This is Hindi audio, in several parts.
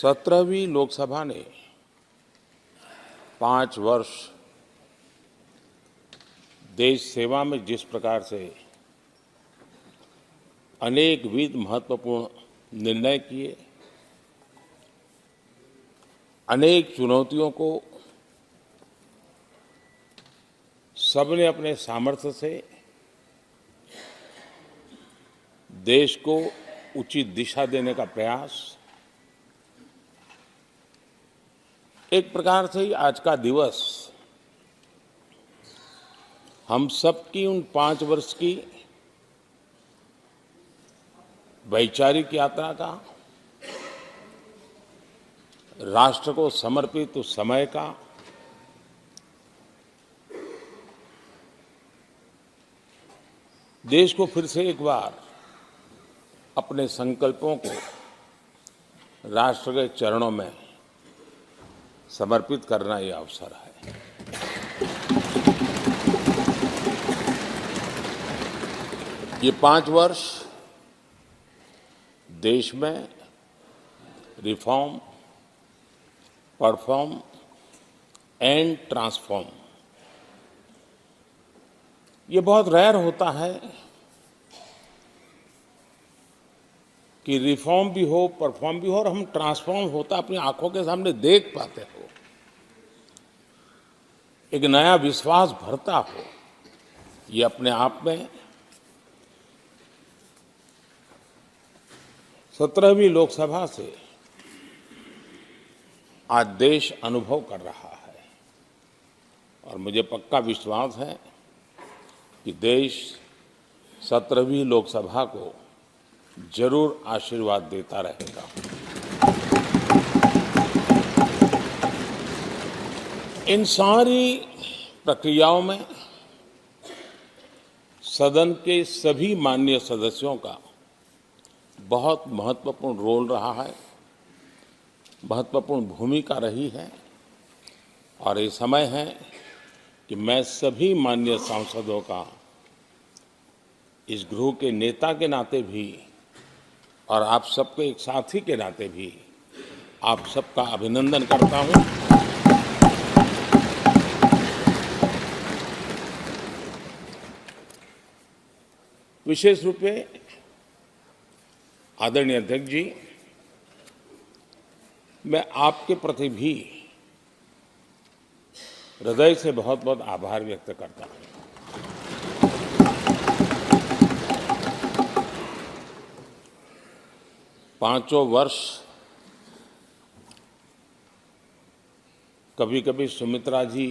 17वीं लोकसभा ने 5 वर्ष देश सेवा में जिस प्रकार से अनेकविध महत्वपूर्ण निर्णय किए, अनेक चुनौतियों को सबने अपने सामर्थ्य से देश को उचित दिशा देने का प्रयास, एक प्रकार से ही आज का दिवस हम सबकी उन 5 वर्ष की वैचारिक यात्रा का, राष्ट्र को समर्पित उस समय का, देश को फिर से एक बार अपने संकल्पों को राष्ट्र के चरणों में समर्पित करना ये अवसर है। ये 5 वर्ष देश में रिफॉर्म, परफॉर्म एंड ट्रांसफॉर्म, ये बहुत रेयर होता है कि रिफॉर्म भी हो, परफॉर्म भी हो और हम ट्रांसफॉर्म होता अपनी आंखों के सामने देख पाते हो, एक नया विश्वास भरता हो। ये अपने आप में 17वीं लोकसभा से आज देश अनुभव कर रहा है और मुझे पक्का विश्वास है कि देश 17वीं लोकसभा को जरूर आशीर्वाद देता रहेगा। इन सारी प्रक्रियाओं में सदन के सभी माननीय सदस्यों का बहुत महत्वपूर्ण रोल रहा है, महत्वपूर्ण भूमिका रही है और ये समय है कि मैं सभी माननीय सांसदों का इस गृह के नेता के नाते भी और आप सबके एक साथी के नाते भी आप सबका अभिनंदन करता हूं। विशेष रूप से आदरणीय अध्यक्ष जी, मैं आपके प्रति भी हृदय से बहुत बहुत आभार व्यक्त करता हूं। पांचों वर्ष कभी कभी सुमित्रा जी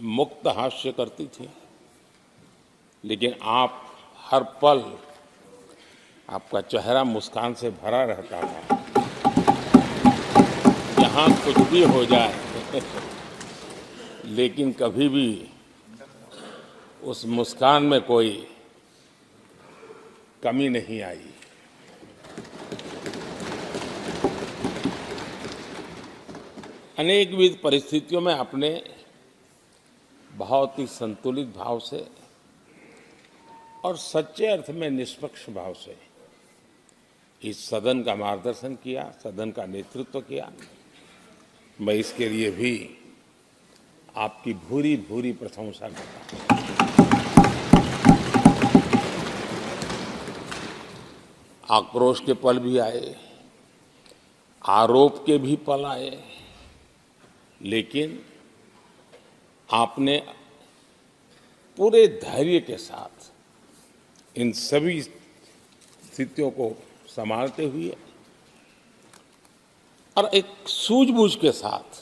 मुक्त हास्य करती थी, लेकिन आप हर पल आपका चेहरा मुस्कान से भरा रहता था। यहाँ कुछ भी हो जाए लेकिन कभी भी उस मुस्कान में कोई कमी नहीं आई। अनेकविध परिस्थितियों में आपने बहुत ही संतुलित भाव से और सच्चे अर्थ में निष्पक्ष भाव से इस सदन का मार्गदर्शन किया, सदन का नेतृत्व किया। मैं इसके लिए भी आपकी भूरी भूरी प्रशंसा करता हूं। आक्रोश के पल भी आए, आरोप के भी पल आए, लेकिन आपने पूरे धैर्य के साथ इन सभी स्थितियों को संभालते हुए और एक सूझबूझ के साथ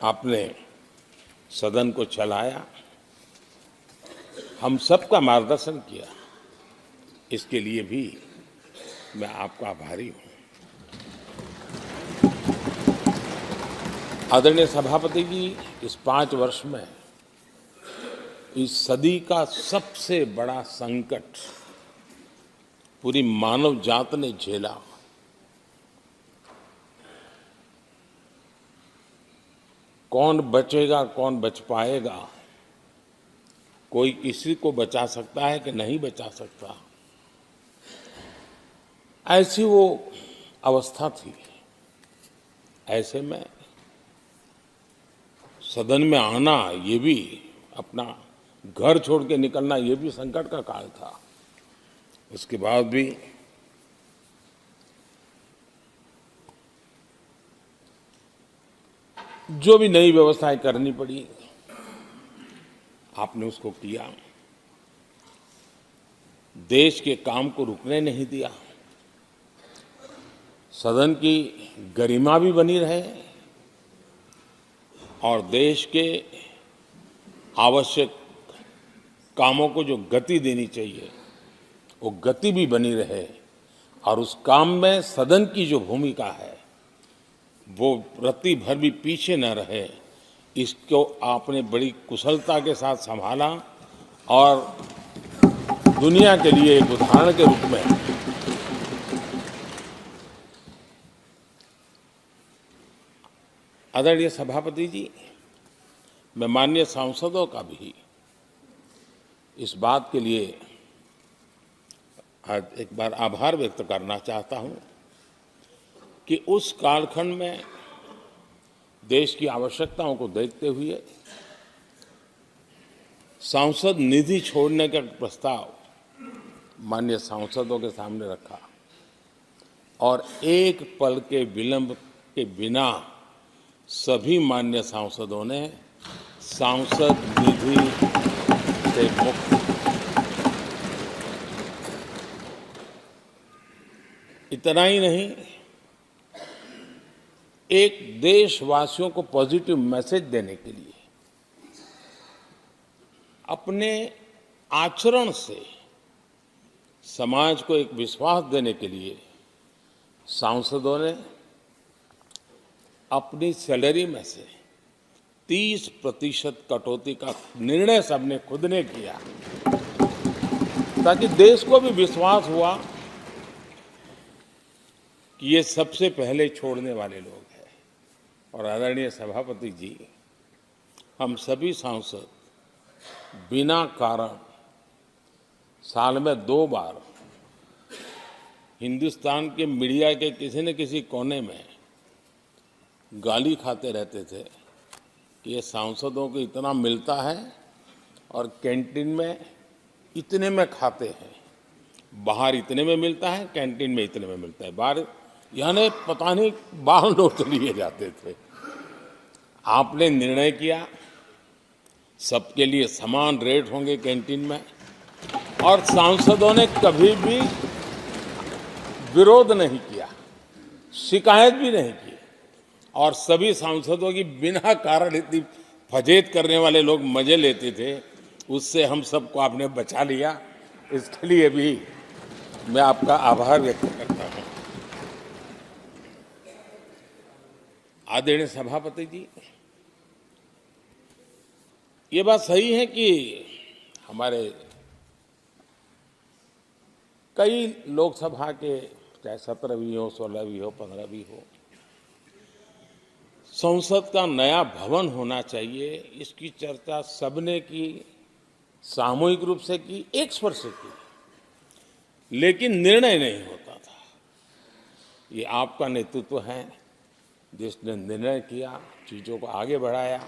आपने सदन को चलाया, हम सबका मार्गदर्शन किया। इसके लिए भी मैं आपका आभारी हूं। आदरणीय सभापति जी, इस 5 वर्ष में इस सदी का सबसे बड़ा संकट पूरी मानव जात ने झेला। कौन बचेगा, कौन बच पाएगा, कोई किसी को बचा सकता है कि नहीं बचा सकता, ऐसी वो अवस्था थी। ऐसे में सदन में आना, ये भी अपना घर छोड़ के निकलना, ये भी संकट का काल था। उसके बाद भी जो भी नई व्यवस्थाएं करनी पड़ी, आपने उसको किया। देश के काम को रुकने नहीं दिया। सदन की गरिमा भी बनी रहे और देश के आवश्यक कामों को जो गति देनी चाहिए, वो गति भी बनी रहे। और उस काम में सदन की जो भूमिका है, वो रत्ती भर भी पीछे न रहे। इसको आपने बड़ी कुशलता के साथ संभाला और दुनिया के लिए एक उदाहरण के रूप में आदरणीय सभापति जी, मैं माननीय सांसदों का भी इस बात के लिए आज एक बार आभार व्यक्त करना चाहता हूं कि उस कालखंड में देश की आवश्यकताओं को देखते हुए सांसद निधि छोड़ने का प्रस्ताव माननीय सांसदों के सामने रखा और एक पल के विलंब के बिना सभी माननीय सांसदों ने सांसद निधि से मुक्त, इतना ही नहीं, एक देशवासियों को पॉजिटिव मैसेज देने के लिए अपने आचरण से समाज को एक विश्वास देने के लिए सांसदों ने अपनी सैलरी में से 30% कटौती का निर्णय सबने खुद ने किया, ताकि देश को भी विश्वास हुआ कि ये सबसे पहले छोड़ने वाले लोग हैं। और आदरणीय सभापति जी, हम सभी सांसद बिना कारण साल में 2 बार हिंदुस्तान के मीडिया के किसी न किसी कोने में गाली खाते रहते थे कि ये सांसदों को इतना मिलता है और कैंटीन में इतने में खाते हैं, बाहर इतने में मिलता है, कैंटीन में इतने में मिलता है, बाहर यानी पता नहीं बाहर नोट लिए जाते थे। आपने निर्णय किया सबके लिए समान रेट होंगे कैंटीन में, और सांसदों ने कभी भी विरोध नहीं किया, शिकायत भी नहीं की। और सभी सांसदों की बिना कारण इतनी फजेत करने वाले लोग मजे लेते थे, उससे हम सबको आपने बचा लिया। इसके लिए भी मैं आपका आभार व्यक्त करता हूं। आदरणीय सभापति जी, ये बात सही है कि हमारे कई लोकसभा के, चाहे 17वीं हो, 16वीं हो, 15वीं हो, संसद का नया भवन होना चाहिए, इसकी चर्चा सबने की, सामूहिक रूप से की, एक स्वर से की, लेकिन निर्णय नहीं होता था। ये आपका नेतृत्व है जिसने निर्णय किया, चीजों को आगे बढ़ाया,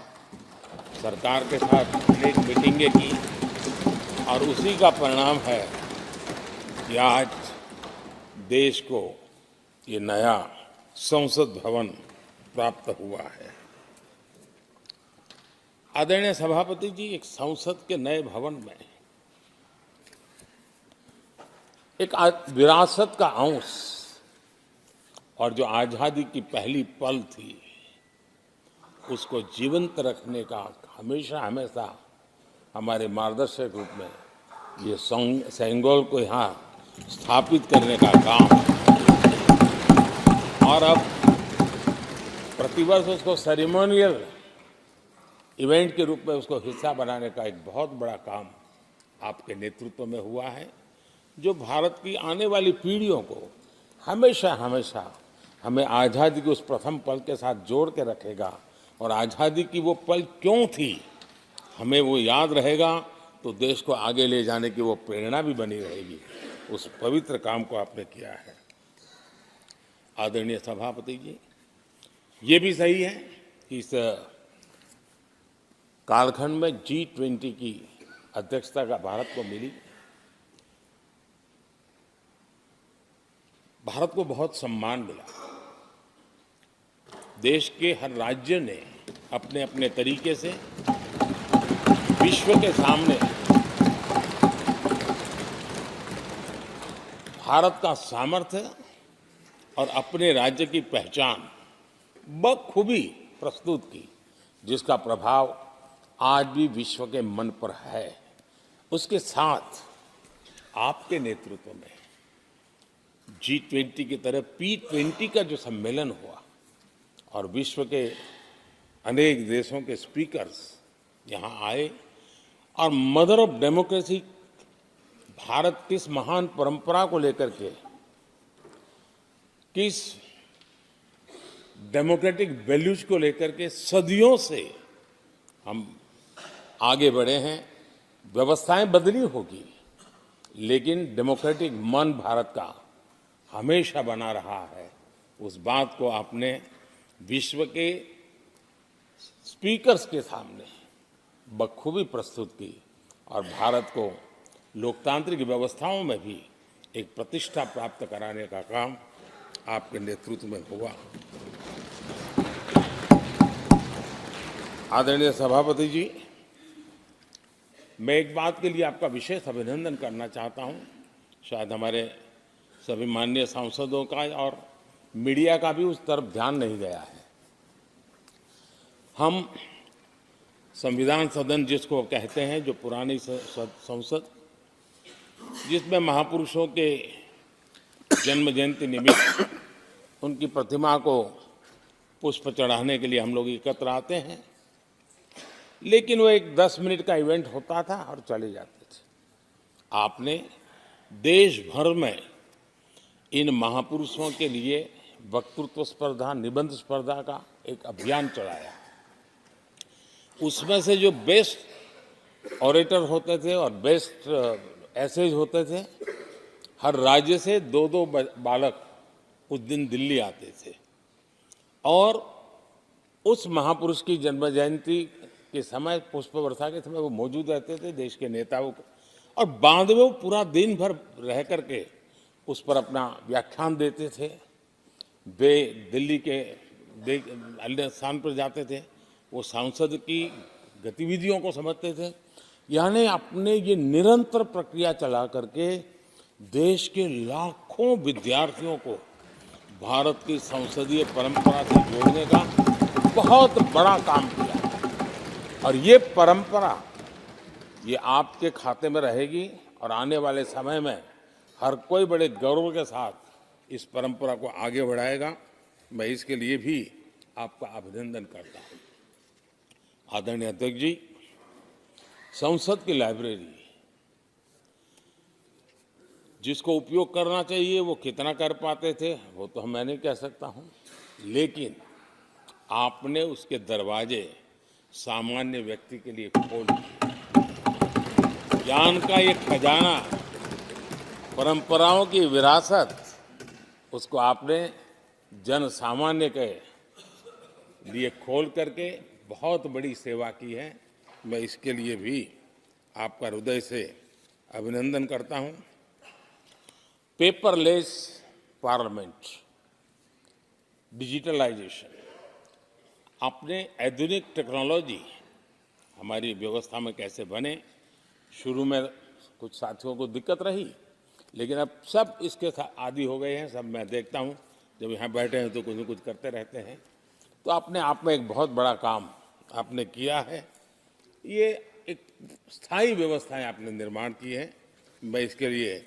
सरकार के साथ अनेक मीटिंगें की, और उसी का परिणाम है कि आज देश को ये नया संसद भवन प्राप्त हुआ है। आदरणीय सभापति जी, एक संसद के नए भवन में एक विरासत का अंश और जो आजादी की पहली पल थी, उसको जीवंत रखने का हमेशा हमेशा हमारे मार्गदर्शक रूप में ये सेंगोल को यहाँ स्थापित करने का काम, और अब प्रतिवर्ष उसको सेरेमोनियल इवेंट के रूप में उसको हिस्सा बनाने का एक बहुत बड़ा काम आपके नेतृत्व में हुआ है, जो भारत की आने वाली पीढ़ियों को हमेशा हमेशा हमें आज़ादी के उस प्रथम पल के साथ जोड़ के रखेगा, और आज़ादी की वो पल क्यों थी हमें वो याद रहेगा, तो देश को आगे ले जाने की वो प्रेरणा भी बनी रहेगी। उस पवित्र काम को आपने किया है। आदरणीय सभापति जी, ये भी सही है कि इस कालखंड में G20 की अध्यक्षता का भारत को मिली। भारत को बहुत सम्मान मिला। देश के हर राज्य ने अपने अपने तरीके से विश्व के सामने भारत का सामर्थ्य और अपने राज्य की पहचान बखूबी प्रस्तुत की, जिसका प्रभाव आज भी विश्व के मन पर है। उसके साथ आपके नेतृत्व में G20 की तरह P20 का जो सम्मेलन हुआ और विश्व के अनेक देशों के स्पीकर्स यहाँ आए और मदर ऑफ डेमोक्रेसी भारत किस महान परंपरा को लेकर के, किस डेमोक्रेटिक वैल्यूज को लेकर के सदियों से हम आगे बढ़े हैं। व्यवस्थाएं बदली होगी, लेकिन डेमोक्रेटिक मन भारत का हमेशा बना रहा है। उस बात को आपने विश्व के स्पीकर्स के सामने बखूबी प्रस्तुत की और भारत को लोकतांत्रिक व्यवस्थाओं में भी एक प्रतिष्ठा प्राप्त कराने का काम आपके नेतृत्व में हुआ। आदरणीय सभापति जी, मैं एक बात के लिए आपका विशेष अभिनंदन करना चाहता हूं। शायद हमारे सभी माननीय सांसदों का और मीडिया का भी उस तरफ ध्यान नहीं गया है। हम संविधान सदन जिसको कहते हैं, जो पुरानी संसद, जिसमें महापुरुषों के जन्म जयंती निमित्त उनकी प्रतिमा को पुष्प चढ़ाने के लिए हम लोग एकत्र आते हैं, लेकिन वो एक 10 मिनट का इवेंट होता था और चले जाते थे। आपने देश भर में इन महापुरुषों के लिए वक्तृत्व स्पर्धा, निबंध स्पर्धा का एक अभियान चलाया। उसमें से जो बेस्ट ऑरेटर होते थे और बेस्ट एसेज होते थे, हर राज्य से 2-2 बालक उस दिन दिल्ली आते थे और उस महापुरुष की जन्म जयंती के समय, पुष्प वर्षा के समय वो मौजूद रहते थे, देश के नेताओं को, और बाद में वो पूरा दिन भर रह करके उस पर अपना व्याख्यान देते थे। वे दिल्ली के अन्य स्थान पर जाते थे, वो सांसद की गतिविधियों को समझते थे। यानी अपने ये निरंतर प्रक्रिया चला करके देश के लाखों विद्यार्थियों को भारत की संसदीय परंपरा से जोड़ने का बहुत बड़ा काम किया। और ये परंपरा, ये आपके खाते में रहेगी और आने वाले समय में हर कोई बड़े गौरव के साथ इस परंपरा को आगे बढ़ाएगा। मैं इसके लिए भी आपका अभिनंदन करता हूं। आदरणीय अध्यक्ष जी, संसद की लाइब्रेरी जिसको उपयोग करना चाहिए वो कितना कर पाते थे वो तो मैं नहीं कह सकता हूं, लेकिन आपने उसके दरवाजे सामान्य व्यक्ति के लिए खोल दिए। ज्ञान का ये खजाना, परंपराओं की विरासत, उसको आपने जन सामान्य के लिए खोल करके बहुत बड़ी सेवा की है। मैं इसके लिए भी आपका हृदय से अभिनंदन करता हूं। पेपरलेस पार्लियामेंट, डिजिटलाइजेशन, आपने आधुनिक टेक्नोलॉजी हमारी व्यवस्था में कैसे बने। शुरू में कुछ साथियों को दिक्कत रही, लेकिन अब सब इसके आदी हो गए हैं। सब मैं देखता हूं, जब यहाँ बैठे हैं तो कुछ न कुछ करते रहते हैं। तो अपने आप में एक बहुत बड़ा काम आपने किया है। ये एक स्थायी व्यवस्थाएं आपने निर्माण की है। मैं इसके लिए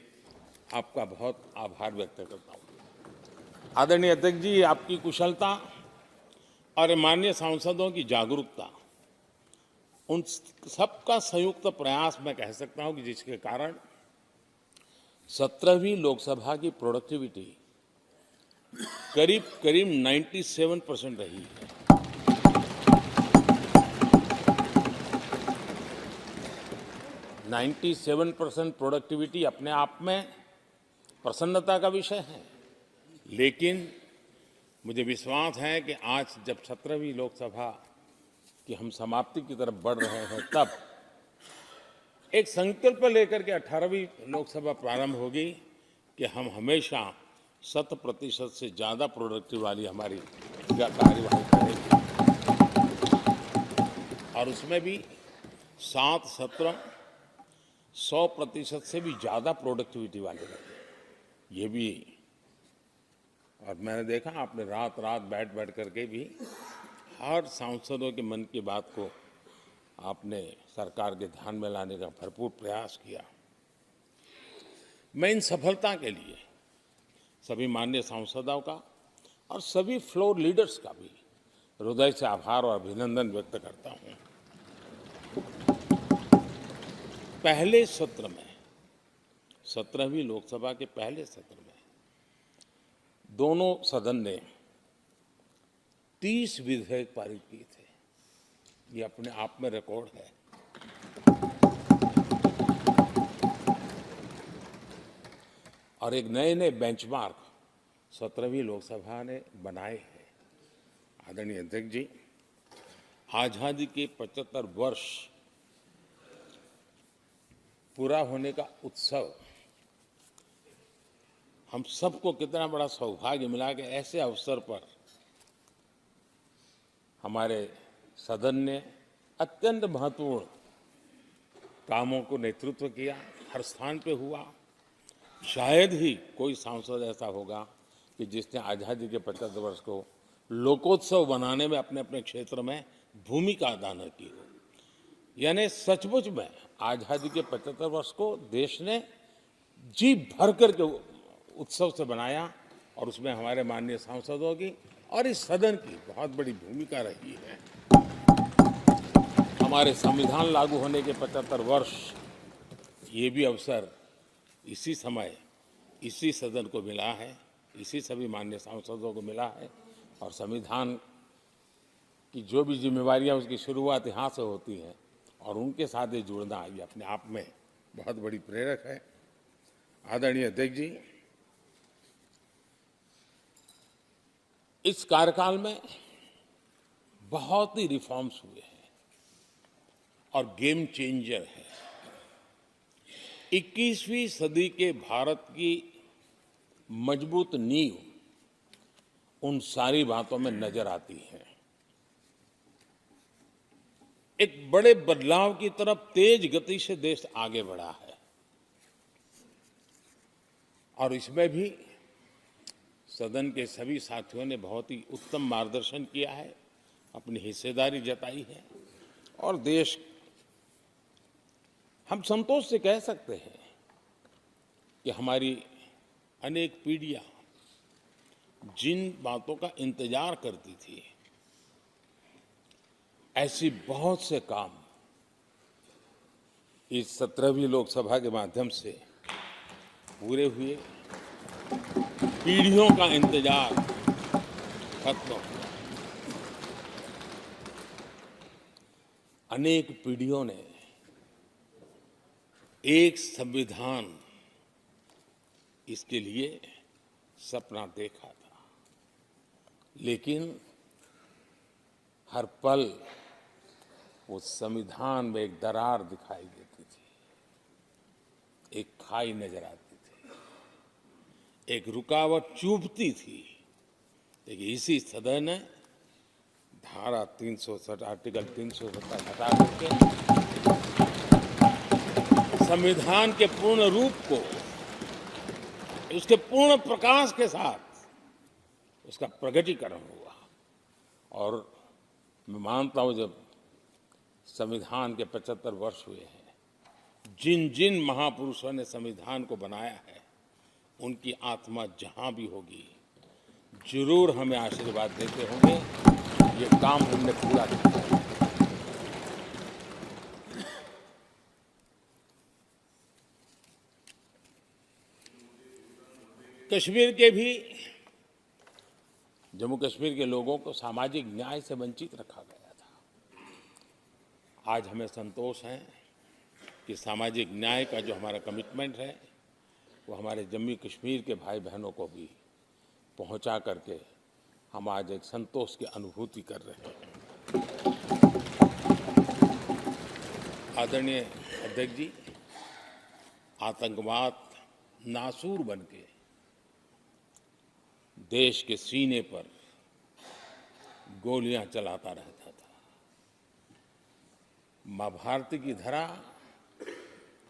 आपका बहुत आभार व्यक्त करता हूँ। आदरणीय अध्यक्ष जी, आपकी कुशलता और माननीय सांसदों की जागरूकता, उन सबका संयुक्त प्रयास मैं कह सकता हूं कि जिसके कारण 17वीं लोकसभा की प्रोडक्टिविटी करीब 97% रही है। 97% प्रोडक्टिविटी अपने आप में प्रसन्नता का विषय है, लेकिन मुझे विश्वास है कि आज जब 17वीं लोकसभा की हम समाप्ति की तरफ बढ़ रहे हैं, तब एक संकल्प लेकर के 18वीं लोकसभा प्रारंभ होगी कि हम हमेशा 100% से ज़्यादा प्रोडक्टिव वाली हमारी कार्यवाही करेंगे और उसमें भी 7 सत्र 100% से भी ज़्यादा प्रोडक्टिविटी वाले रहेंगे। ये भी, और मैंने देखा आपने रात रात बैठ करके भी हर सांसदों के मन की बात को आपने सरकार के ध्यान में लाने का भरपूर प्रयास किया। मैं इन सफलता के लिए सभी माननीय सांसदों का और सभी फ्लोर लीडर्स का भी हृदय से आभार और अभिनंदन व्यक्त करता हूं। पहले सत्र में, 17वीं लोकसभा के पहले सत्र में दोनों सदन ने 30 विधेयक पारित किए थे। ये अपने आप में रिकॉर्ड है। और एक नए नए बेंचमार्क 17वीं लोकसभा ने बनाए हैं। आदरणीय अध्यक्ष जी, आजादी के 75 वर्ष पूरा होने का उत्सव हम सबको कितना बड़ा सौभाग्य मिला कि ऐसे अवसर पर हमारे सदन ने अत्यंत महत्वपूर्ण कामों को नेतृत्व किया। हर स्थान पे हुआ। शायद ही कोई सांसद ऐसा होगा कि जिसने आज़ादी के 75 वर्ष को लोकोत्सव बनाने में अपने अपने क्षेत्र में भूमिका अदा न की हो। यानी सचमुच में आज़ादी के 75 वर्ष को देश ने जी भर करके उत्सव से बनाया और उसमें हमारे माननीय सांसदों की और इस सदन की बहुत बड़ी भूमिका रही है। हमारे संविधान लागू होने के 75 वर्ष, ये भी अवसर इसी समय इसी सदन को मिला है, इसी सभी माननीय सांसदों को मिला है। और संविधान की जो भी जिम्मेवारियां उसकी शुरुआत यहाँ से होती हैं और उनके साथ ही जुड़ना ये अपने आप में बहुत बड़ी प्रेरक है। आदरणीय अध्यक्ष जी, इस कार्यकाल में बहुत ही रिफॉर्म्स हुए हैं और गेम चेंजर है। 21वीं सदी के भारत की मजबूत नींव उन सारी बातों में नजर आती है। एक बड़े बदलाव की तरफ तेज गति से देश आगे बढ़ा है और इसमें भी सदन के सभी साथियों ने बहुत ही उत्तम मार्गदर्शन किया है, अपनी हिस्सेदारी जताई है और देश, हम संतोष से कह सकते हैं कि हमारी अनेक पीढ़ियां जिन बातों का इंतजार करती थी, ऐसी बहुत से काम इस 17वीं लोकसभा के माध्यम से पूरे हुए। पीढ़ियों का इंतजार खत्म हुआ। अनेक पीढ़ियों ने एक संविधान, इसके लिए सपना देखा था, लेकिन हर पल उस संविधान में एक दरार दिखाई देती थी, एक खाई नजर आती थी, एक रुकावट चुभती थी। लेकिन इसी सदन ने धारा 360 आर्टिकल 370 हटा करके संविधान के पूर्ण रूप को, उसके पूर्ण प्रकाश के साथ उसका प्रकटीकरण हुआ। और मैं मानता हूं जब संविधान के 75 वर्ष हुए हैं, जिन जिन महापुरुषों ने संविधान को बनाया है, उनकी आत्मा जहां भी होगी जरूर हमें आशीर्वाद देते होंगे, ये काम हमने पूरा किया है। कश्मीर के भी, जम्मू कश्मीर के लोगों को सामाजिक न्याय से वंचित रखा गया था। आज हमें संतोष है कि सामाजिक न्याय का जो हमारा कमिटमेंट है, वो हमारे जम्मू कश्मीर के भाई बहनों को भी पहुंचा करके हम आज एक संतोष की अनुभूति कर रहे हैं। आदरणीय अध्यक्ष जी, आतंकवाद नासूर बनके देश के सीने पर गोलियां चलाता रहता था। मां भारती की धरा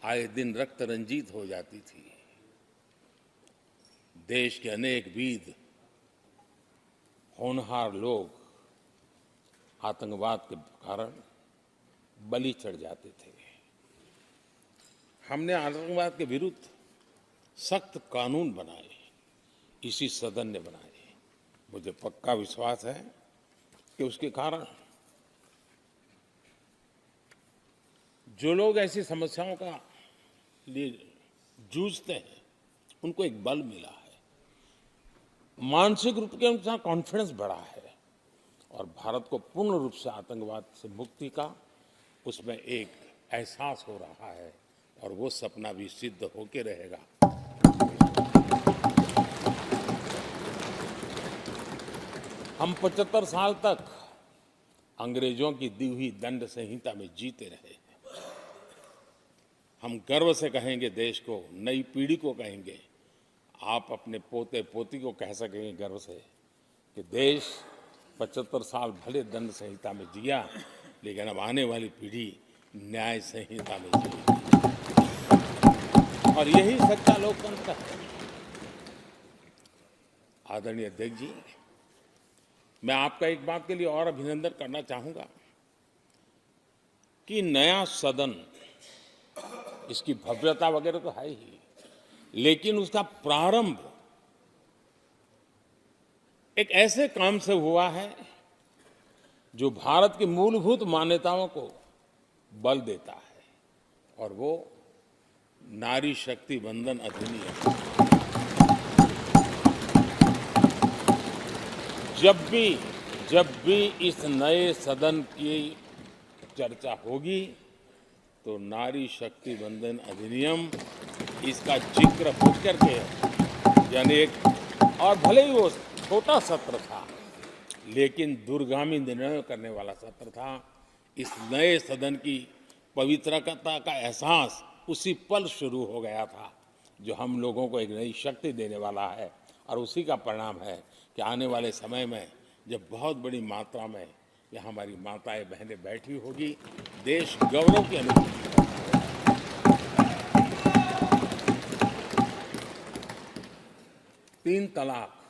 आए दिन रक्त रंजित हो जाती थी। देश के अनेक वीर होनहार लोग आतंकवाद के कारण बलि चढ़ जाते थे। हमने आतंकवाद के विरुद्ध सख्त कानून बनाए, इसी सदन ने बनाए। मुझे पक्का विश्वास है कि उसके कारण जो लोग ऐसी समस्याओं का लिए जूझते हैं, उनको एक बल मिला है, मानसिक रूप के उनका कॉन्फिडेंस बढ़ा है और भारत को पूर्ण रूप से आतंकवाद से मुक्ति का उसमें एक एहसास हो रहा है और वो सपना भी सिद्ध होके रहेगा। हम 75 साल तक अंग्रेजों की दी हुई दंड संहिता में जीते रहे। हम गर्व से कहेंगे देश को, नई पीढ़ी को कहेंगे, आप अपने पोते पोती को कह सकेंगे गर्व से कि देश 75 साल भले दंड संहिता में जिया, लेकिन अब आने वाली पीढ़ी न्याय संहिता में जिएगी। और यही सच्चा लोकतंत्र है। आदरणीय अध्यक्ष जी, मैं आपका एक बात के लिए और अभिनंदन करना चाहूंगा कि नया सदन, इसकी भव्यता वगैरह तो है ही, लेकिन उसका प्रारंभ एक ऐसे काम से हुआ है जो भारत की मूलभूत मान्यताओं को बल देता है, और वो नारी शक्ति वंदन अधिनियम। जब भी इस नए सदन की चर्चा होगी तो नारी शक्ति वंदन अधिनियम, इसका जिक्र होकर के, यानी एक, और भले ही वो छोटा सत्र था लेकिन दूरगामी निर्णय करने वाला सत्र था। इस नए सदन की पवित्रता का एहसास उसी पल शुरू हो गया था, जो हम लोगों को एक नई शक्ति देने वाला है। और उसी का परिणाम है कि आने वाले समय में जब बहुत बड़ी मात्रा में यहाँ हमारी माताएं बहनें बैठी होगी, देश गौरव की अनुभूति होगा। 3 तलाक,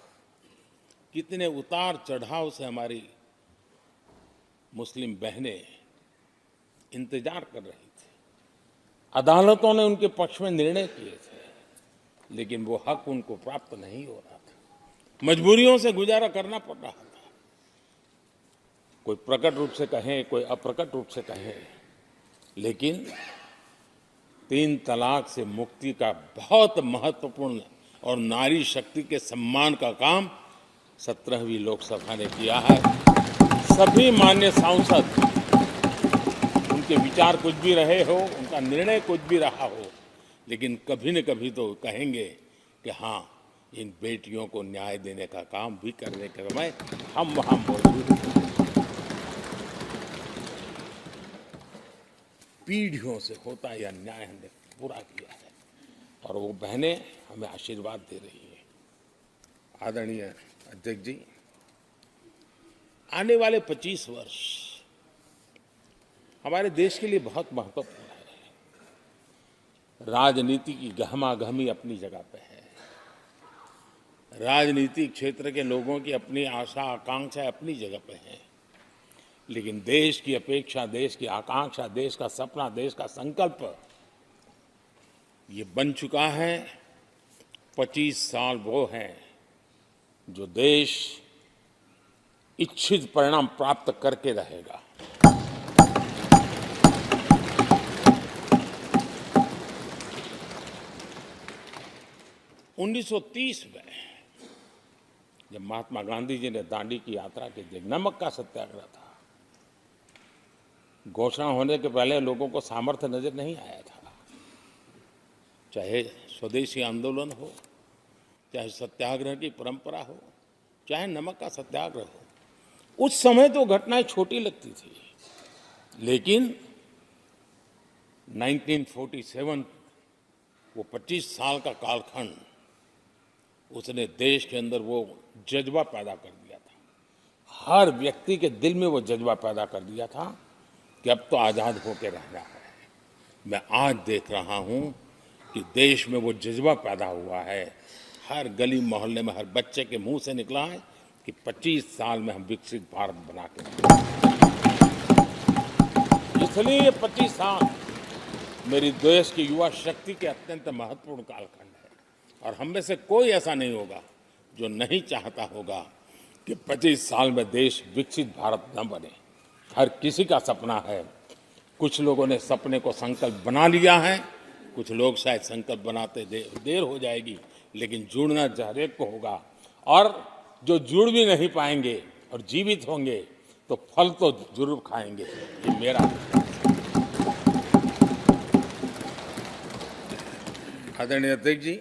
कितने उतार चढ़ाव से हमारी मुस्लिम बहनें इंतजार कर रही थी। अदालतों ने उनके पक्ष में निर्णय किए थे, लेकिन वो हक उनको प्राप्त नहीं हो रहा था। मजबूरियों से गुजारा करना पड़ रहा था। कोई प्रकट रूप से कहे, कोई अप्रकट रूप से कहे, लेकिन 3 तलाक से मुक्ति का बहुत महत्वपूर्ण और नारी शक्ति के सम्मान का काम 17वीं लोकसभा ने किया है। सभी मान्य सांसद, उनके विचार कुछ भी रहे हो, उनका निर्णय कुछ भी रहा हो, लेकिन कभी न कभी तो कहेंगे कि हाँ, इन बेटियों को न्याय देने का काम भी करने के समय हम वहां मौजूद हैं। पीढ़ियों से होता यह न्याय हमने पूरा किया है और वो बहनें हमें आशीर्वाद दे रही हैं। आदरणीय अध्यक्ष जी, आने वाले 25 वर्ष हमारे देश के लिए बहुत महत्वपूर्ण है। राजनीति की गहमागहमी अपनी जगह पे है, राजनीतिक क्षेत्र के लोगों की अपनी आशा आकांक्षा अपनी जगह पे है, लेकिन देश की अपेक्षा, देश की आकांक्षा, देश का सपना, देश का संकल्प ये बन चुका है। 25 साल वो हैं जो देश इच्छित परिणाम प्राप्त करके रहेगा। उन्नीस 1930 में जब महात्मा गांधी जी ने दांडी की यात्रा की थी, नमक का सत्याग्रह था, घोषणा होने के पहले लोगों को सामर्थ्य नजर नहीं आया था। चाहे स्वदेशी आंदोलन हो, चाहे सत्याग्रह की परंपरा हो, चाहे नमक का सत्याग्रह हो। उस समय तो घटनाएं छोटी लगती थी, लेकिन 1947 वो 25 साल का कालखंड, उसने देश के अंदर वो जज्बा पैदा कर दिया था। हर व्यक्ति के दिल में वो जज्बा पैदा कर दिया था कि अब तो आज़ाद होकर रहना है। मैं आज देख रहा हूं कि देश में वो जज्बा पैदा हुआ है। हर गली मोहल्ले में हर बच्चे के मुंह से निकला है कि 25 साल में हम विकसित भारत बना के रहेंगे। इसलिए ये 25 साल मेरी देश की युवा शक्ति के अत्यंत महत्वपूर्ण कालखंड है, और हम में से कोई ऐसा नहीं होगा जो नहीं चाहता होगा कि 25 साल में देश विकसित भारत न बने। हर किसी का सपना है। कुछ लोगों ने सपने को संकल्प बना लिया है, कुछ लोग शायद संकल्प बनाते देर हो जाएगी, लेकिन जुड़ना हर एक को होगा। और जो जुड़ भी नहीं पाएंगे और जीवित होंगे तो फल तो जरूर खाएंगे। ये मेरा आदरणीय अध्यक्ष जी,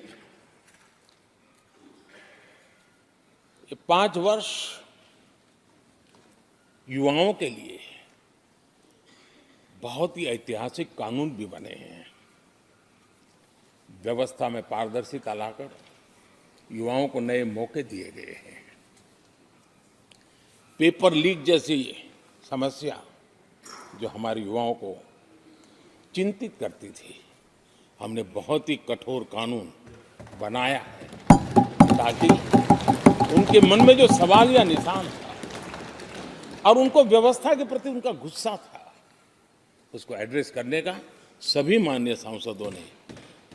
ये 5 वर्ष युवाओं के लिए बहुत ही ऐतिहासिक कानून भी बने हैं। व्यवस्था में पारदर्शिता लाकर युवाओं को नए मौके दिए गए हैं। पेपर लीक जैसी समस्या जो हमारे युवाओं को चिंतित करती थी, हमने बहुत ही कठोर कानून बनाया है ताकि उनके मन में जो सवाल या निशान था और उनको व्यवस्था के प्रति उनका गुस्सा था, उसको एड्रेस करने का सभी माननीय सांसदों ने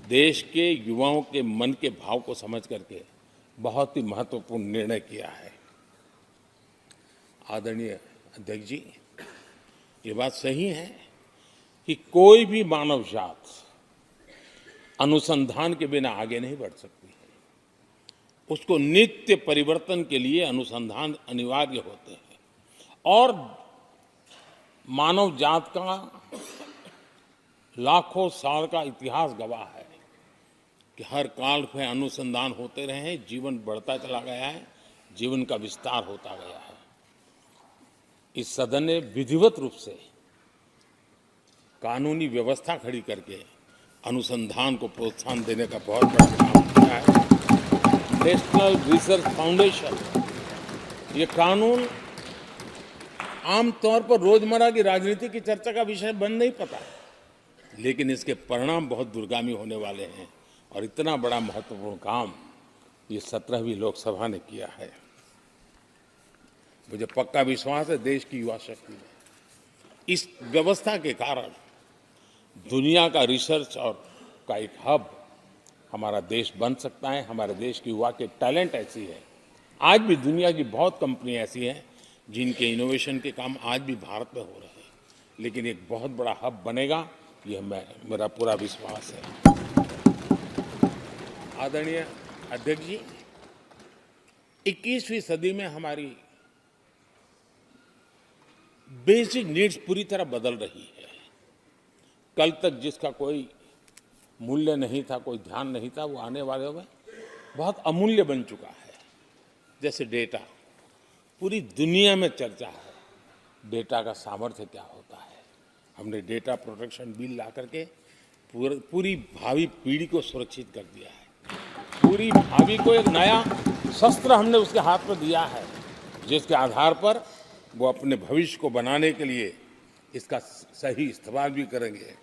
देश के युवाओं के मन के भाव को समझ करके बहुत ही महत्वपूर्ण निर्णय किया है। आदरणीय अध्यक्ष जी, ये बात सही है कि कोई भी मानव जात अनुसंधान के बिना आगे नहीं बढ़ सकती है। उसको नित्य परिवर्तन के लिए अनुसंधान अनिवार्य होते हैं, और मानव जात का लाखों साल का इतिहास गवाह है कि हर काल में अनुसंधान होते रहे हैं, जीवन बढ़ता चला गया है, जीवन का विस्तार होता गया है। इस सदन ने विधिवत रूप से कानूनी व्यवस्था खड़ी करके अनुसंधान को प्रोत्साहन देने का बहुत बड़ा काम किया है। नेशनल रिसर्च फाउंडेशन, ये कानून आमतौर पर रोजमर्रा की राजनीति की चर्चा का विषय बन नहीं पता, लेकिन इसके परिणाम बहुत दूरगामी होने वाले हैं, और इतना बड़ा महत्वपूर्ण काम ये 17वीं लोकसभा ने किया है। मुझे पक्का विश्वास है देश की युवा शक्ति में इस व्यवस्था के कारण दुनिया का रिसर्च और का एक हब हमारा देश बन सकता है। हमारे देश की युवा के टैलेंट ऐसी है, आज भी दुनिया की बहुत कंपनियां ऐसी हैं जिनके इनोवेशन के काम आज भी भारत में हो रहे हैं, लेकिन एक बहुत बड़ा हब बनेगा, ये मेरा पूरा विश्वास है। आदरणीय अध्यक्ष जी, 21वीं सदी में हमारी बेसिक नीड्स पूरी तरह बदल रही है। कल तक जिसका कोई मूल्य नहीं था, कोई ध्यान नहीं था, वो आने वाले में बहुत अमूल्य बन चुका है। जैसे डेटा, पूरी दुनिया में चर्चा है डेटा का सामर्थ्य क्या होता है। हमने डेटा प्रोटेक्शन बिल ला करके पूरी भावी पीढ़ी को सुरक्षित कर दिया है। पूरी भावी को एक नया शस्त्र हमने उसके हाथ में दिया है, जिसके आधार पर वो अपने भविष्य को बनाने के लिए इसका सही इस्तेमाल भी करेंगे।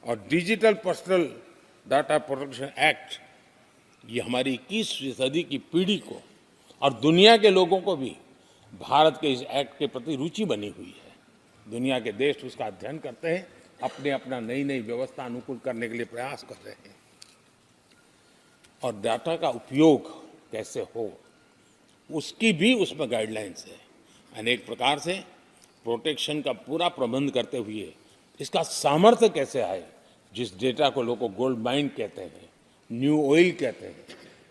और digital personal data protection act, ये हमारी 21वीं सदी की पीढ़ी को और दुनिया के लोगों को भी भारत के इस एक्ट के प्रति रुचि बनी हुई है। दुनिया के देश उसका अध्ययन करते हैं, अपने अपना नई नई व्यवस्था अनुकूल करने के लिए प्रयास कर रहे हैं। और डाटा का उपयोग कैसे हो, उसकी भी उसमें गाइडलाइंस है। अनेक प्रकार से प्रोटेक्शन का पूरा प्रबंध करते हुए इसका सामर्थ्य कैसे आए। जिस डेटा को लोगों को गोल्ड माइन कहते हैं, न्यू ऑयल कहते हैं,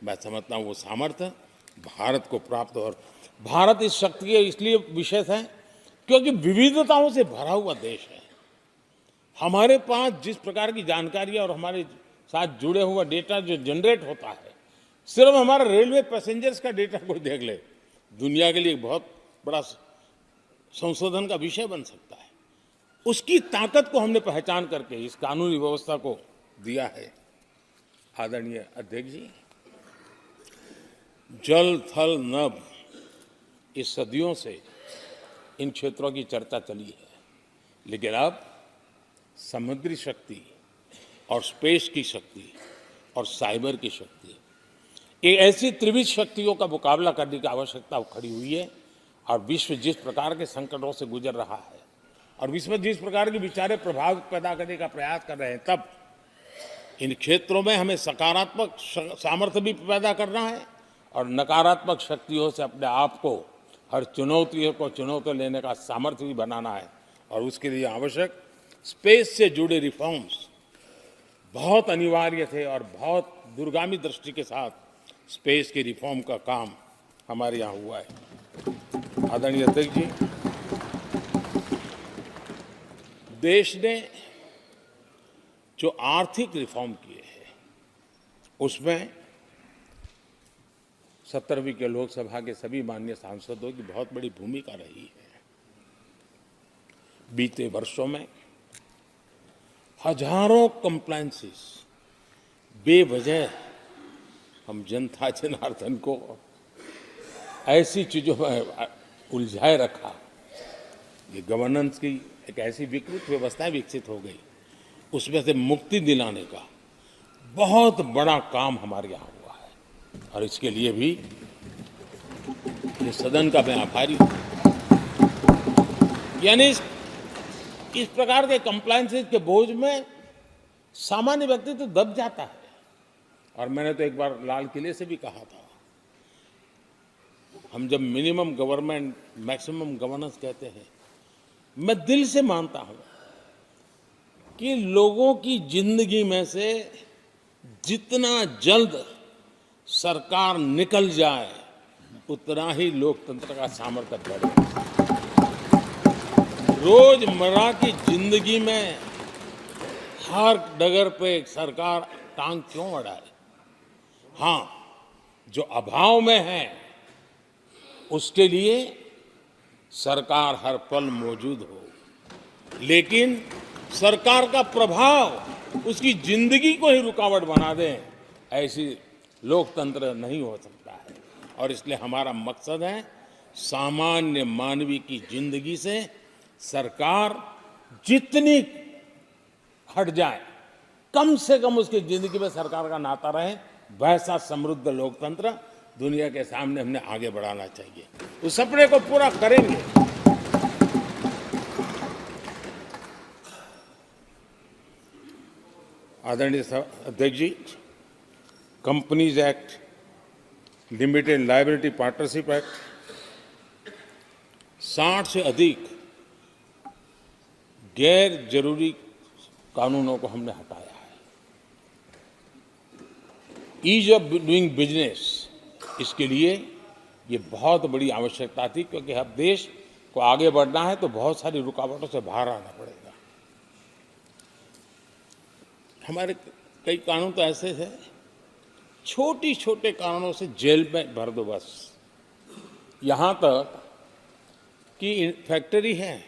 मैं समझता हूँ वो सामर्थ्य भारत को प्राप्त हो। और भारत इस शक्ति के इसलिए विशेष है क्योंकि विविधताओं से भरा हुआ देश है। हमारे पास जिस प्रकार की जानकारी और हमारे साथ जुड़े हुआ डेटा जो जनरेट होता है, सिर्फ हमारा रेलवे पैसेंजर्स का डेटा कोई देख ले, दुनिया के लिए एक बहुत बड़ा संशोधन का विषय बन सकता है। उसकी ताकत को हमने पहचान करके इस कानूनी व्यवस्था को दिया है। आदरणीय अध्यक्ष जी, जल थल नभ, इस सदियों से इन क्षेत्रों की चर्चा चली है, लेकिन अब समुद्री शक्ति और स्पेस की शक्ति और साइबर की शक्ति, ये ऐसी त्रिविध शक्तियों का मुकाबला करने की आवश्यकता खड़ी हुई है। और विश्व जिस प्रकार के संकटों से गुजर रहा है और विश्व जिस प्रकार के विचारे प्रभाव पैदा करने का प्रयास कर रहे हैं, तब इन क्षेत्रों में हमें सकारात्मक सामर्थ्य भी पैदा करना है और नकारात्मक शक्तियों से अपने आप को, हर चुनौती को चुनौती लेने का सामर्थ्य भी बनाना है। और उसके लिए आवश्यक स्पेस से जुड़े रिफॉर्म्स बहुत अनिवार्य थे और बहुत दूरगामी दृष्टि के साथ स्पेस के रिफॉर्म का काम हमारे यहाँ हुआ है। आदरणीय अध्यक्ष जी, देश ने जो आर्थिक रिफॉर्म किए हैं उसमें 17वीं के लोकसभा के सभी माननीय सांसदों की बहुत बड़ी भूमिका रही है। बीते वर्षों में हजारों कंप्लायंसेस बेवजह हम जनता जनार्दन को ऐसी चीजों में उलझाए रखा। ये गवर्नेंस की एक ऐसी विकृत व्यवस्था विकसित हो गई, उसमें से मुक्ति दिलाने का बहुत बड़ा काम हमारे यहाँ हुआ है और इसके लिए भी ये सदन का मैं आभारी हूँ। यानी इस प्रकार के कंप्लायंसेस के बोझ में सामान्य व्यक्ति तो दब जाता है। और मैंने तो एक बार लाल किले से भी कहा था, हम जब मिनिमम गवर्नमेंट मैक्सिमम गवर्नेंस कहते हैं, मैं दिल से मानता हूं कि लोगों की जिंदगी में से जितना जल्द सरकार निकल जाए उतना ही लोकतंत्र का सामर्थ्य बढ़े। रोजमर्रा की जिंदगी में हर डगर पे सरकार टांग क्यों अड़ाए? हाँ, जो अभाव में है उसके लिए सरकार हर पल मौजूद हो, लेकिन सरकार का प्रभाव उसकी जिंदगी को ही रुकावट बना दे, ऐसी लोकतंत्र नहीं हो सकता है। और इसलिए हमारा मकसद है सामान्य मानवीय की जिंदगी से सरकार जितनी हट जाए, कम से कम उसकी जिंदगी में सरकार का नाता रहे, वैसा समृद्ध लोकतंत्र दुनिया के सामने हमने आगे बढ़ाना चाहिए। उस सपने को पूरा करेंगे। आदरणीय अध्यक्ष जी, companies act, limited liability partnership act, 60 से अधिक गैर जरूरी कानूनों को हमने हटाया है। ईज ऑफ डूइंग बिजनेस, इसके लिए ये बहुत बड़ी आवश्यकता थी, क्योंकि अब देश को आगे बढ़ना है तो बहुत सारी रुकावटों से बाहर आना पड़ेगा। हमारे कई कानून तो ऐसे थे, छोटी छोटे कारणों से जेल में भर दो बस। यहाँ तक कि फैक्ट्री है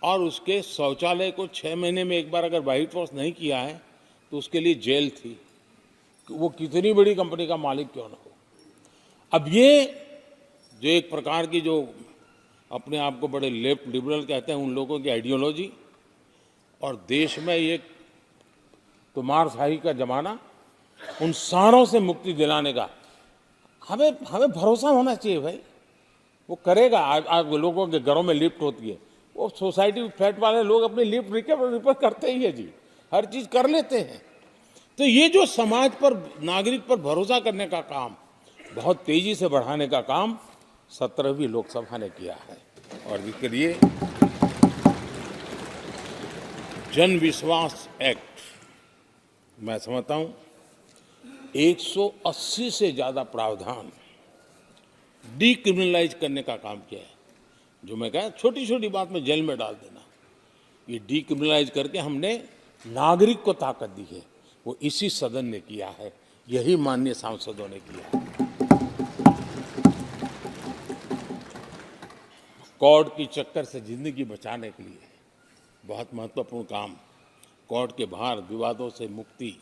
और उसके शौचालय को 6 महीने में एक बार अगर व्हाइट वॉश नहीं किया है तो उसके लिए जेल थी, वो कितनी बड़ी कंपनी का मालिक क्यों न हो। अब ये जो एक प्रकार की जो अपने आप को बड़े लेफ्ट लिबरल कहते हैं, उन लोगों की आइडियोलॉजी और देश में ये तुमारशाही का जमाना, उन सारों से मुक्ति दिलाने का हमें भरोसा होना चाहिए भाई। वो करेगा। आज लोगों के घरों में लिफ्ट होती है, वो सोसाइटी फ्लैट वाले लोग अपनी लिफ्ट रिपेयर करते ही है जी, हर चीज कर लेते हैं। तो ये जो समाज पर, नागरिक पर भरोसा करने का काम, बहुत तेजी से बढ़ाने का काम 17वीं लोकसभा ने किया है। और इसके लिए जन विश्वास एक्ट, मैं समझता हूं 180 से ज्यादा प्रावधान डीक्रिमिनलाइज करने का काम किया है। जो मैं कहा छोटी छोटी बात में जेल में डाल देना, ये डीक्रिमिनलाइज करके हमने नागरिक को ताकत दी है, वो इसी सदन ने किया है। यही माननीय सांसदों ने किया। कोर्ट की चक्कर से जिंदगी बचाने के लिए बहुत महत्वपूर्ण काम, कोर्ट के बाहर विवादों से मुक्ति,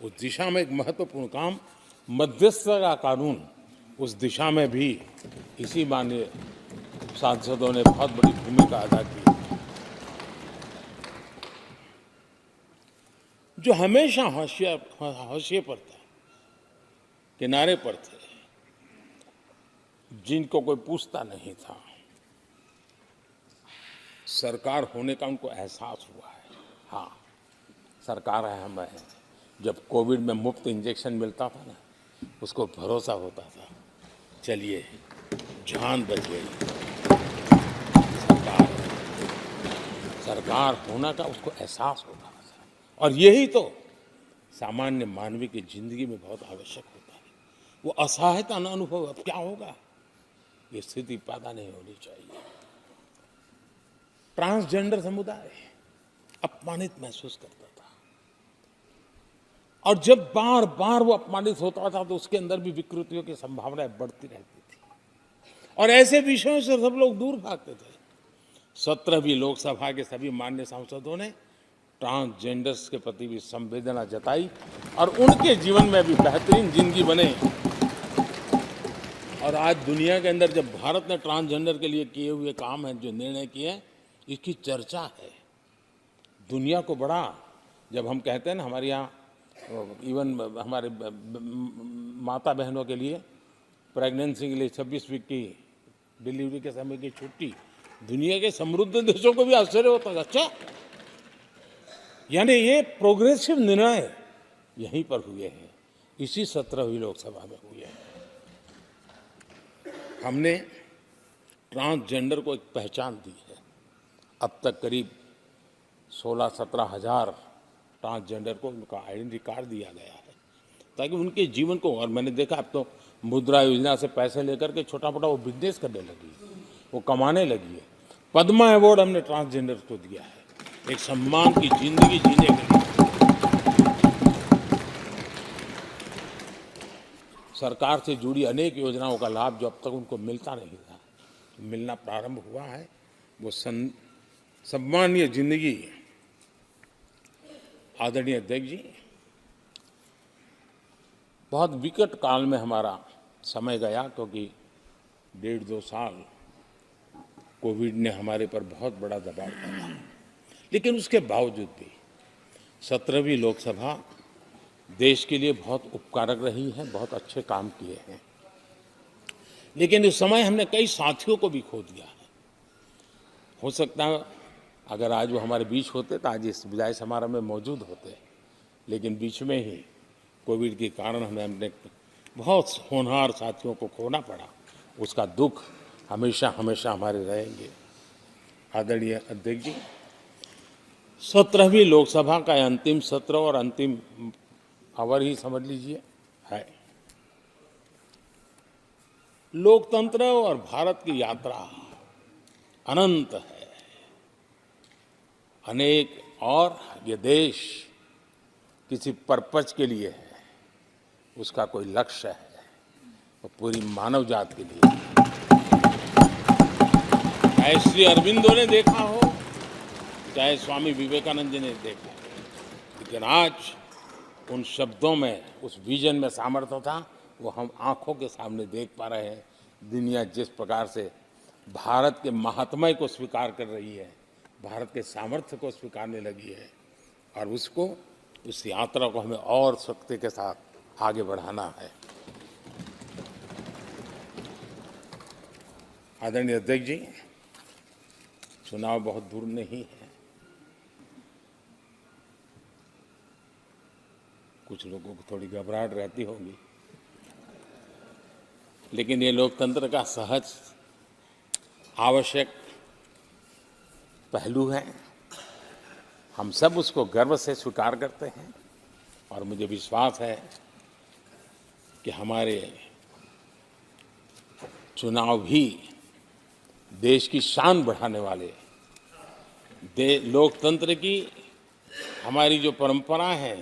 उस दिशा में एक महत्वपूर्ण काम, मध्यस्थता का कानून, उस दिशा में भी इसी माननीय सांसदों ने बहुत बड़ी भूमिका अदा की, जो हमेशा हाशिए पर थे, किनारे पर थे, जिनको कोई पूछता नहीं था। सरकार होने का उनको एहसास हुआ है। हाँ, सरकार अहम है। जब कोविड में मुफ्त इंजेक्शन मिलता था ना, उसको भरोसा होता था, चलिए जान बच गई, सरकार होना का उसको एहसास होता था। और यही तो सामान्य मानवीय की जिंदगी में बहुत आवश्यक होता है। वो असहायता न अनुभव, अब क्या होगा, ये स्थिति पैदा नहीं होनी चाहिए। ट्रांसजेंडर समुदाय अपमानित महसूस करता था, और जब बार बार वो अपमानित होता था तो उसके अंदर भी विकृतियों की संभावनाएं बढ़ती रहती थी, और ऐसे विषयों से सब लोग दूर भागते थे। 17वीं लोकसभा के सभी माननीय सांसदों ने ट्रांसजेंडर्स के प्रति भी संवेदना जताई, और उनके जीवन में भी बेहतरीन जिंदगी बने। और आज दुनिया के अंदर जब भारत ने ट्रांसजेंडर के लिए किए हुए काम हैं, जो निर्णय किए हैं, इसकी चर्चा है दुनिया को बड़ा। जब हम कहते हैं ना, हमारे यहाँ इवन हमारे माता बहनों के लिए प्रेगनेंसी के लिए 26 वीक की डिलीवरी के समय की छुट्टी, दुनिया के समृद्ध देशों को भी आश्चर्य होता है। अच्छा, यानी ये प्रोग्रेसिव निर्णय यहीं पर हुए हैं, इसी 17वीं लोकसभा में हुए हैं। हमने ट्रांसजेंडर को एक पहचान दी है। अब तक करीब 16-17 हजार ट्रांसजेंडर को उनका आइडेंटिटी कार्ड दिया गया है, ताकि उनके जीवन को, और मैंने देखा अब तो मुद्रा योजना से पैसे लेकर के छोटा मोटा वो बिजनेस करने लगी, वो कमाने लगी है। पद्मा अवार्ड हमने ट्रांसजेंडर को दिया है, एक सम्मान की जिंदगी जीने के लिए। सरकार से जुड़ी अनेक योजनाओं का लाभ जो अब तक उनको मिलता नहीं था, मिलना प्रारंभ हुआ है। वो सम्मानीय जिंदगी। आदरणीय अध्यक्ष जी, बहुत विकट काल में हमारा समय गया, क्योंकि 1.5-2 साल कोविड ने हमारे पर बहुत बड़ा दबाव डाला, लेकिन उसके बावजूद भी 17वीं लोकसभा देश के लिए बहुत उपकारक रही है, बहुत अच्छे काम किए हैं। लेकिन इस समय हमने कई साथियों को भी खो दिया है। हो सकता है अगर आज वो हमारे बीच होते तो आज इस विदाई समारोह में मौजूद होते, लेकिन बीच में ही कोविड के कारण हमें अपने बहुत होनहार साथियों को खोना पड़ा। उसका दुख हमेशा हमेशा हमारे रहेंगे। आदरणीय अध्यक्ष जी, 17वीं लोकसभा का अंतिम सत्र और अंतिम आवर ही समझ लीजिए है। लोकतंत्र और भारत की यात्रा अनंत है, अनेक, और ये देश किसी पर्पज के लिए है, उसका कोई लक्ष्य है, वो पूरी मानव जात के लिए। चाहे श्री अरविंदो ने देखा हो, चाहे स्वामी विवेकानंद जी ने देखा हो, लेकिन आज उन शब्दों में, उस विजन में सामर्थ्य था, वो हम आंखों के सामने देख पा रहे हैं। दुनिया जिस प्रकार से भारत के महात्म्य को स्वीकार कर रही है, भारत के सामर्थ्य को स्वीकारने लगी है, और उसको, उस यात्रा को हमें और शक्ति के साथ आगे बढ़ाना है। आदरणीय अध्यक्ष जी, चुनाव बहुत दूर नहीं है। कुछ लोगों को थोड़ी घबराहट रहती होगी, लेकिन ये लोकतंत्र का सहज आवश्यक पहलू है। हम सब उसको गर्व से स्वीकार करते हैं, और मुझे विश्वास है कि हमारे चुनाव भी देश की शान बढ़ाने वाले, लोकतंत्र की हमारी जो परंपरा है,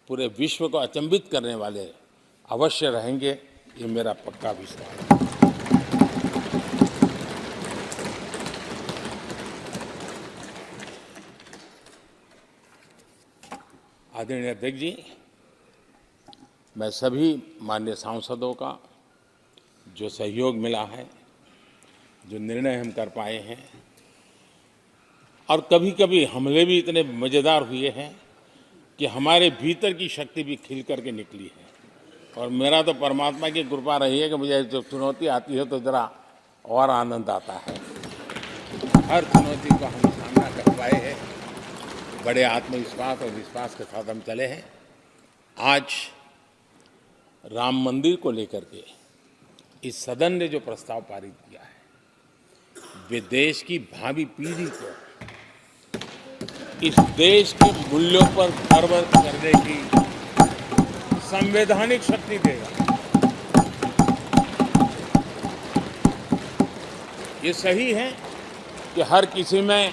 पूरे विश्व को अचंभित करने वाले अवश्य रहेंगे, ये मेरा पक्का विश्वास है। आदरणीय अध्यक्ष जी, मैं सभी माननीय सांसदों का जो सहयोग मिला है, जो निर्णय हम कर पाए हैं, और कभी कभी हमले भी इतने मज़ेदार हुए हैं कि हमारे भीतर की शक्ति भी खिल करके निकली है। और मेरा तो परमात्मा की कृपा रही है कि मुझे जब चुनौती आती है तो ज़रा और आनंद आता है। हर चुनौती को हम सामना कर पाए हैं, बड़े आत्मविश्वास और विश्वास के साथ हम चले हैं। आज राम मंदिर को लेकर के इस सदन ने जो प्रस्ताव पारित किया है, वे देश की भावी पीढ़ी को इस देश के मूल्यों पर गर्व करने की संवैधानिक शक्ति देगा। ये सही है कि हर किसी में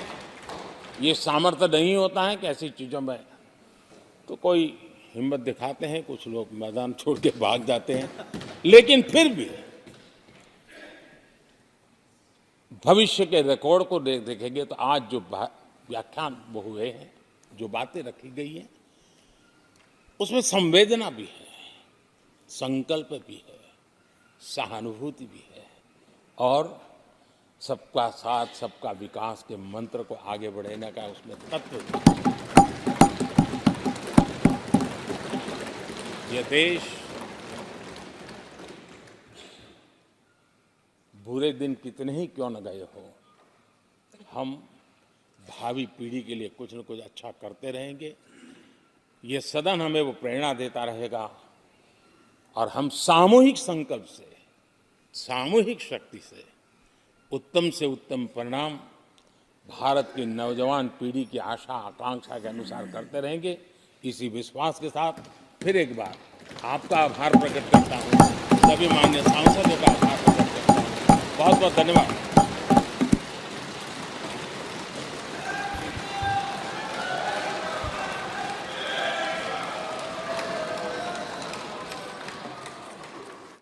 ये सामर्थ्य नहीं होता है कि ऐसी चीज़ों में तो कोई हिम्मत दिखाते हैं, कुछ लोग मैदान छोड़ के भाग जाते हैं, लेकिन फिर भी भविष्य के रिकॉर्ड को देखेंगे तो आज जो व्याख्यान वो हुए हैं, जो बातें रखी गई हैं, उसमें संवेदना भी है, संकल्प भी है, सहानुभूति भी है और सबका साथ सबका विकास के मंत्र को आगे बढ़ाने का उसमें तत्व भी है। ये देश बुरे दिन कितने ही क्यों न गए हो, हम भावी पीढ़ी के लिए कुछ न कुछ अच्छा करते रहेंगे। ये सदन हमें वो प्रेरणा देता रहेगा और हम सामूहिक संकल्प से, सामूहिक शक्ति से उत्तम परिणाम भारत की नौजवान पीढ़ी की आशा आकांक्षा के अनुसार करते रहेंगे। इसी विश्वास के साथ फिर एक बार आपका आभार प्रकट करता हूँ, सभी माननीय सांसदों का आभार प्रकट करता हूँ। बहुत बहुत धन्यवाद।